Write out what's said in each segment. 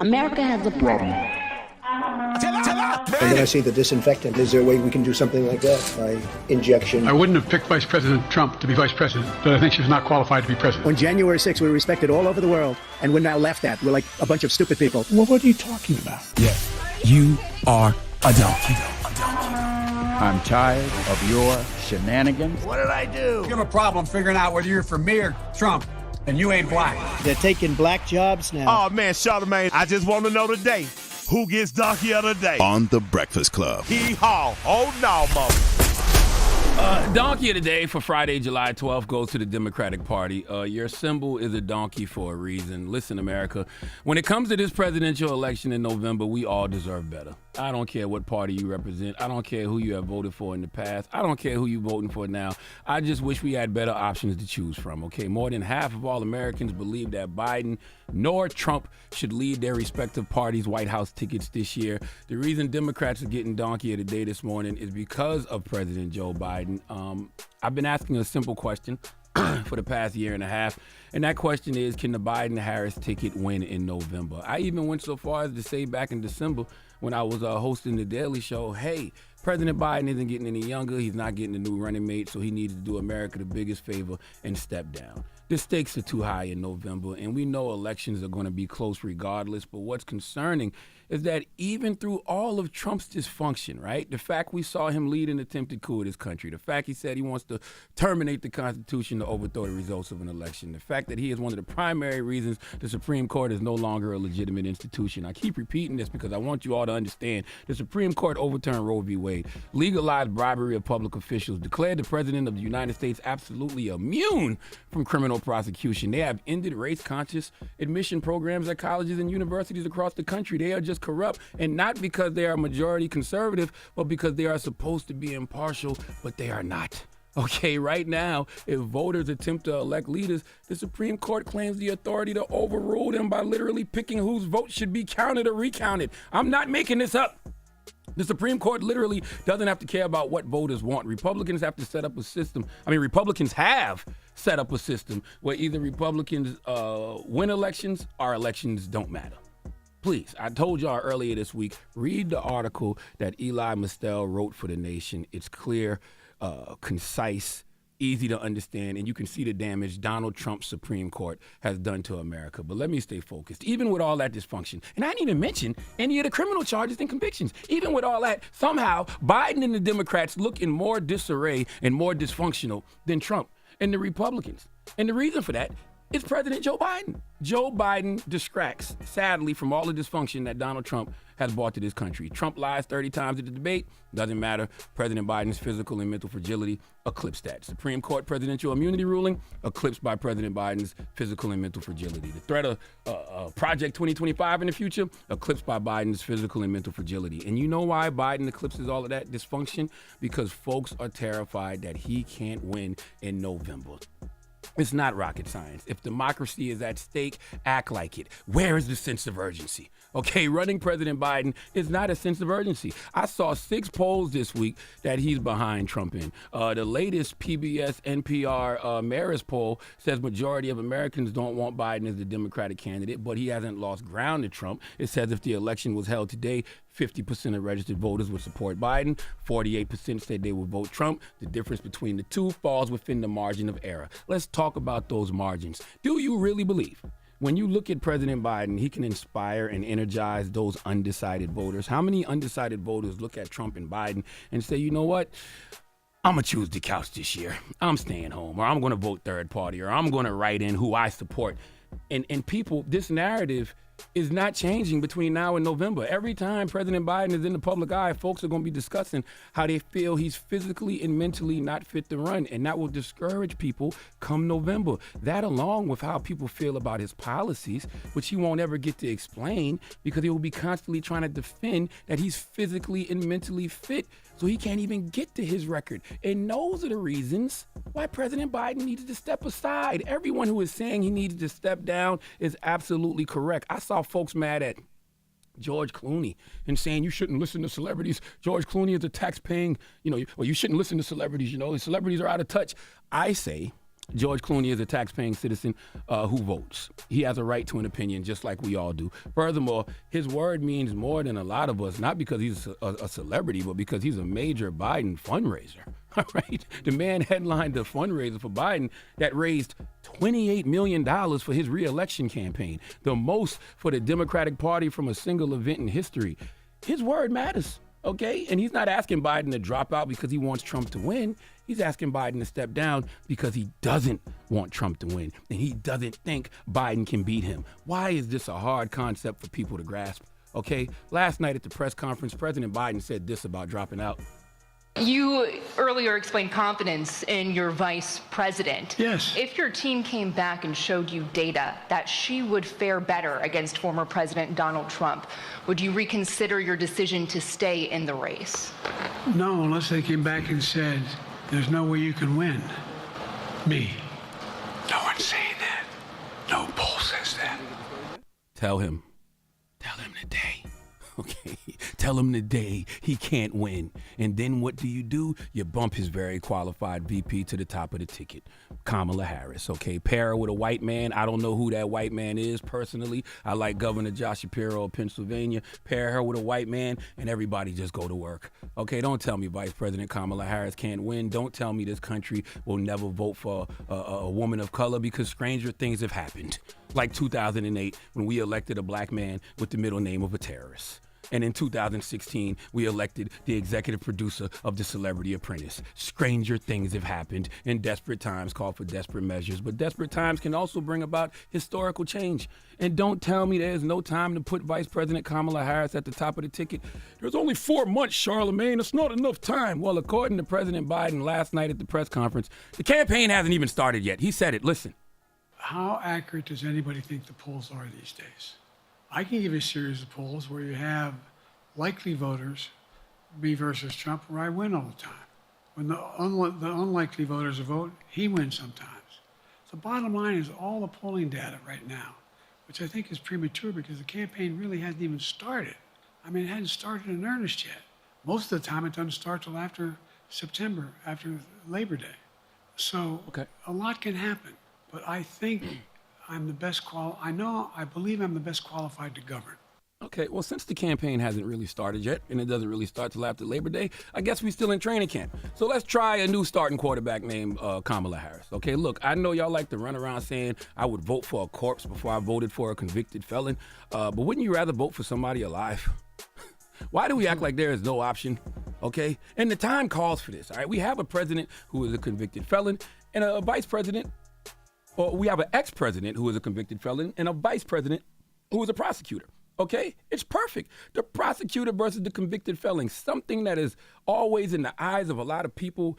America has a problem. And then I see the disinfectant. Is there a way we can do something like that by injection? I wouldn't have picked Vice President Trump to be vice president, but I think she was not qualified to be president. On January 6th, we were respected all over the world, and we're now laughed at. We're like a bunch of stupid people. Well, what are you talking about? Yeah, you are a donkey. I'm tired of your shenanigans. What did I do? You have a problem figuring out whether you're for me or Trump, and you ain't black. They're taking black jobs now. Oh, man, Charlamagne, I just want to know today, who gets donkey of the day? On The Breakfast Club. Hee-haw. Oh, no, mother. Donkey of the day for Friday, July 12th goes to the Democratic Party. Your symbol is a donkey for a reason. Listen, America, when it comes to this presidential election in November, we all deserve better. I don't care what party you represent. I don't care who you have voted for in the past. I don't care who you're voting for now. I just wish we had better options to choose from, okay? More than half of all Americans believe that Biden nor Trump should lead their respective parties' White House tickets this year. The reason Democrats are getting donkey of the day this morning is because of President Joe Biden. I've been asking a simple question for the past year and a half, and that question is, can the Biden-Harris ticket win in November? I even went so far as to say back in December when I was hosting the Daily Show, hey, President Biden isn't getting any younger. He's not getting a new running mate, so he needs to do America the biggest favor and step down. The stakes are too high in November, and we know elections are going to be close regardless, but what's concerning is that even through all of Trump's dysfunction, right, the fact we saw him lead an attempted coup of this country, the fact he said he wants to terminate the Constitution to overthrow the results of an election, the fact that he is one of the primary reasons the Supreme Court is no longer a legitimate institution. I keep repeating this because I want you all to understand the Supreme Court overturned Roe v. Wade, legalized bribery of public officials, declared the President of the United States absolutely immune from criminal prosecution. They have ended race-conscious admission programs at colleges and universities across the country. They are just corrupt, and not because they are majority conservative, but because they are supposed to be impartial, but they are not. Okay, right now, if voters attempt to elect leaders, the Supreme Court claims the authority to overrule them by literally picking whose vote should be counted or recounted. I'm not making this up. The Supreme Court literally doesn't have to care about what voters want. Republicans have to set up a system. Republicans have set up a system where either Republicans win elections or elections don't matter. Please, I told y'all earlier this week, read the article that Eli Mistel wrote for The Nation. It's clear, concise, easy to understand, and you can see the damage Donald Trump's Supreme Court has done to America. But let me stay focused. Even with all that dysfunction, and I didn't even mention any of the criminal charges and convictions, even with all that, somehow Biden and the Democrats look in more disarray and more dysfunctional than Trump and the Republicans. And the reason for that is President Joe Biden. Joe Biden distracts, sadly, from all the dysfunction that Donald Trump has brought to this country. Trump lies 30 times at the debate. Doesn't matter. President Biden's physical and mental fragility eclipsed that. Supreme Court presidential immunity ruling eclipsed by President Biden's physical and mental fragility. The threat of Project 2025 in the future eclipsed by Biden's physical and mental fragility. And you know why Biden eclipses all of that dysfunction? Because folks are terrified that he can't win in November. It's not rocket science. If democracy is at stake, act like it. Where is the sense of urgency? Okay, running President Biden is not a sense of urgency. I saw 6 polls this week that he's behind Trump in. The latest PBS NPR Marist poll says majority of Americans don't want Biden as the Democratic candidate, but he hasn't lost ground to Trump. It says if the election was held today, 50% of registered voters would support Biden. 48% said they would vote Trump. The difference between the two falls within the margin of error. Let's talk about those margins. Do you really believe when you look at President Biden, he can inspire and energize those undecided voters? How many undecided voters look at Trump and Biden and say, you know what? I'm going to choose the couch this year. I'm staying home, or I'm going to vote third party, or I'm going to write in who I support. And people, this narrative is not changing between now and November. Every time President Biden is in the public eye, folks are going to be discussing how they feel he's physically and mentally not fit to run, and that will discourage people come November. That, along with how people feel about his policies, which he won't ever get to explain because he will be constantly trying to defend that he's physically and mentally fit, so he can't even get to his record. And those are the reasons why President Biden needed to step aside. Everyone who is saying he needed to step down is absolutely correct. I saw folks mad at George Clooney and saying you shouldn't listen to celebrities. George Clooney is a tax-paying, or you shouldn't listen to celebrities, the celebrities are out of touch. I say George Clooney is a tax-paying citizen who votes. He has a right to an opinion, just like we all do. Furthermore, his word means more than a lot of us, not because he's a celebrity, but because he's a major Biden fundraiser. All right? The man headlined a fundraiser for Biden that raised $28 million for his re-election campaign, the most for the Democratic Party from a single event in history. His word matters. Okay, and he's not asking Biden to drop out because he wants Trump to win. He's asking Biden to step down because he doesn't want Trump to win, and he doesn't think Biden can beat him. Why is this a hard concept for people to grasp? Okay, last night at the press conference, President Biden said this about dropping out. You earlier explained confidence in your vice president. Yes. If your team came back and showed you data that she would fare better against former President Donald Trump, would you reconsider your decision to stay in the race? No, unless they came back and said, there's no way you can win. Me. No one's saying that. No poll says that. Tell him today. Okay, tell him today he can't win. And then what do? You bump his very qualified VP to the top of the ticket, Kamala Harris. Okay, pair her with a white man. I don't know who that white man is personally. I like Governor Josh Shapiro of Pennsylvania. Pair her with a white man and everybody just go to work. Okay, don't tell me Vice President Kamala Harris can't win. Don't tell me this country will never vote for a woman of color, because stranger things have happened. Like 2008 when we elected a black man with the middle name of a terrorist. And in 2016, we elected the executive producer of The Celebrity Apprentice. Stranger things have happened, and desperate times call for desperate measures. But desperate times can also bring about historical change. And don't tell me there's no time to put Vice President Kamala Harris at the top of the ticket. There's only 4 months, Charlamagne. It's not enough time. Well, according to President Biden last night at the press conference, the campaign hasn't even started yet. He said it. Listen. How accurate does anybody think the polls are these days? I can give a series of polls where you have likely voters, me versus Trump, where I win all the time. When the unlikely voters vote, he wins sometimes. The bottom line is all the polling data right now, which I think is premature because the campaign really hasn't even started. I mean, it hadn't started in earnest yet. Most of the time, it doesn't start till after September, after Labor Day. So a lot can happen, but I think I'm the best I believe I'm the best qualified to govern. Okay, well, since the campaign hasn't really started yet, and it doesn't really start till after Labor Day, I guess we're still in training camp. So let's try a new starting quarterback named Kamala Harris. Okay, look, I know y'all like to run around saying I would vote for a corpse before I voted for a convicted felon, but wouldn't you rather vote for somebody alive? Why do we act like there is no option? Okay, and the time calls for this, all right? We have a president who is a convicted felon and a vice president, or we have an ex-president who is a convicted felon and a vice president who is a prosecutor. Okay, it's perfect. The prosecutor versus the convicted felon, something that is always in the eyes of a lot of people,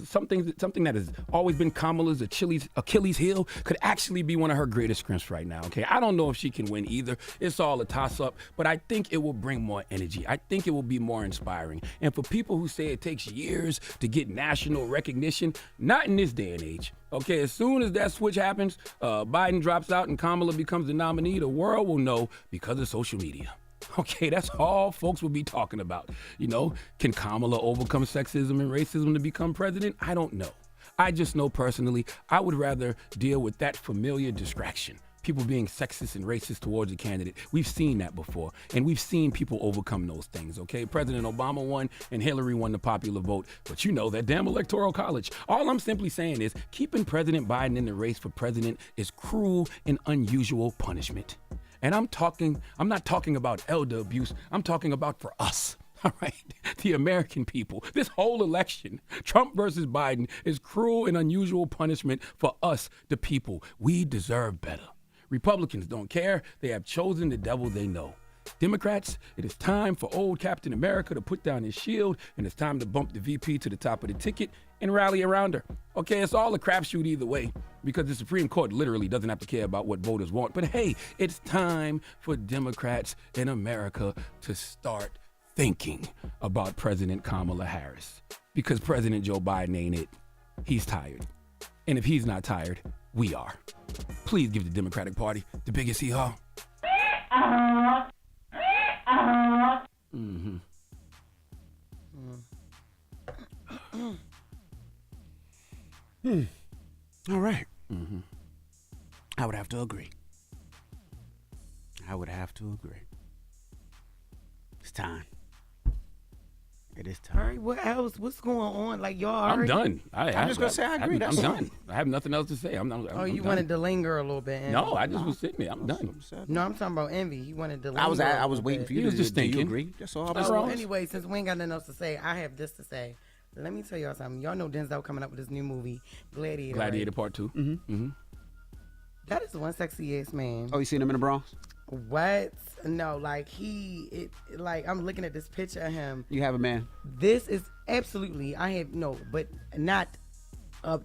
something that has always been Kamala's Achilles heel, could actually be one of her greatest strengths right now. Okay, I don't know if she can win either. It's all a toss-up, but I think it will bring more energy. I think it will be more inspiring. And for people who say it takes years to get national recognition, not in this day and age. Okay, as soon as that switch happens, Biden drops out and Kamala becomes the nominee, the world will know because of social media. Okay, that's all folks will be talking about. Can Kamala overcome sexism and racism to become president? I don't know. I just know personally, I would rather deal with that familiar distraction. People being sexist and racist towards a candidate. We've seen that before, and we've seen people overcome those things, okay? President Obama won, and Hillary won the popular vote, but you know that damn Electoral College. All I'm simply saying is keeping President Biden in the race for president is cruel and unusual punishment. And I'm not talking about elder abuse, I'm talking about for us. All right, the American people. This whole election, Trump versus Biden, is cruel and unusual punishment for us, the people. We deserve better. Republicans don't care. They have chosen the devil they know. Democrats, it is time for old Captain America to put down his shield, and it's time to bump the VP to the top of the ticket and rally around her. Okay, it's all a crapshoot either way, because the Supreme Court literally doesn't have to care about what voters want. But hey, it's time for Democrats in America to start thinking about President Kamala Harris, because President Joe Biden ain't it. He's tired. And if he's not tired, we are. Please give the Democratic Party the biggest hee-haw. Mm-hmm. All right. I would have to agree. It's time. It is time. All right, what else? What's going on? Like, y'all I'm already... done. I'm just going to say I agree. I'm done. I have nothing else to say. I'm you done. wanted to linger a little bit. Envy. No, I just was sitting there. I'm done. No, I'm talking about Envy. He wanted to linger. I was waiting for you to just do you thinking. agree? That's all. So anyway, since we ain't got nothing else to say, I have this to say. Let me tell y'all something. Y'all know Denzel coming up with this new movie, Gladiator. Gladiator right? Part 2. That is one sexy ass man. Oh, you seen him in the Bronx? What? No, like I'm looking at this picture of him. You have a man. This is absolutely, but not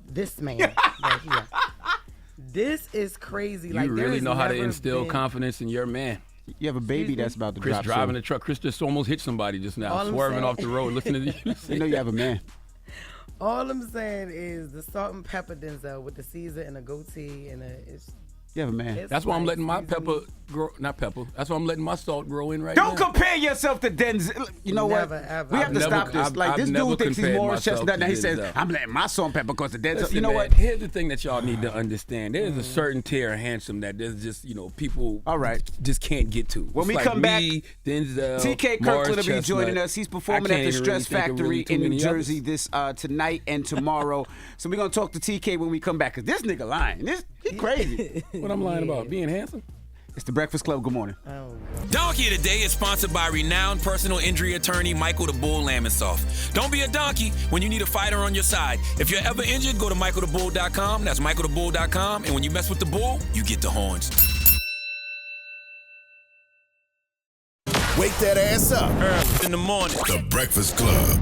this man right here. This is crazy. You really know how to instill confidence in your man. You have a baby that's about to Chris drop. driving the truck. Chris just almost hit somebody just now, All I'm swerving saying- off the road, listening to you. You know you have a man. All I'm saying is the salt and pepper Denzel with the Caesar and a goatee and You have a man. it's That's why I'm like letting my seasoning. pepper grow. Not pepper. That's why I'm letting my salt grow in right Don't now. compare yourself to Denzel. You know Never, what? ever. We have to I've stop never- this. Like I've this never dude thinks he's compared Morris myself Chestnut. to Now he says, Denzel. "I'm letting my salt and pepper because the Denzel." Listen, You know man, what? Here's the thing that y'all need to understand. There's a certain tier of handsome that there's just, people All right. just can't get to. When It's we like come back, me, Denzel, TK Morris Kirkland will be Chestnut. joining us. He's performing I at the can't even Stress really think of really Factory too in New many Jersey others. this tonight and tomorrow. So we're gonna talk to TK when we come back. Cause this nigga lying. He crazy. What I'm lying about? Being handsome? It's the Breakfast Club. Good morning. Donkey of the Day is sponsored by renowned personal injury attorney Michael the Bull Lamonsoff. Don't be a donkey when you need a fighter on your side. If you're ever injured, go to michaelthebull.com. That's michaelthebull.com. And when you mess with the bull, you get the horns. Wake that ass up. Early in the morning. The Breakfast Club.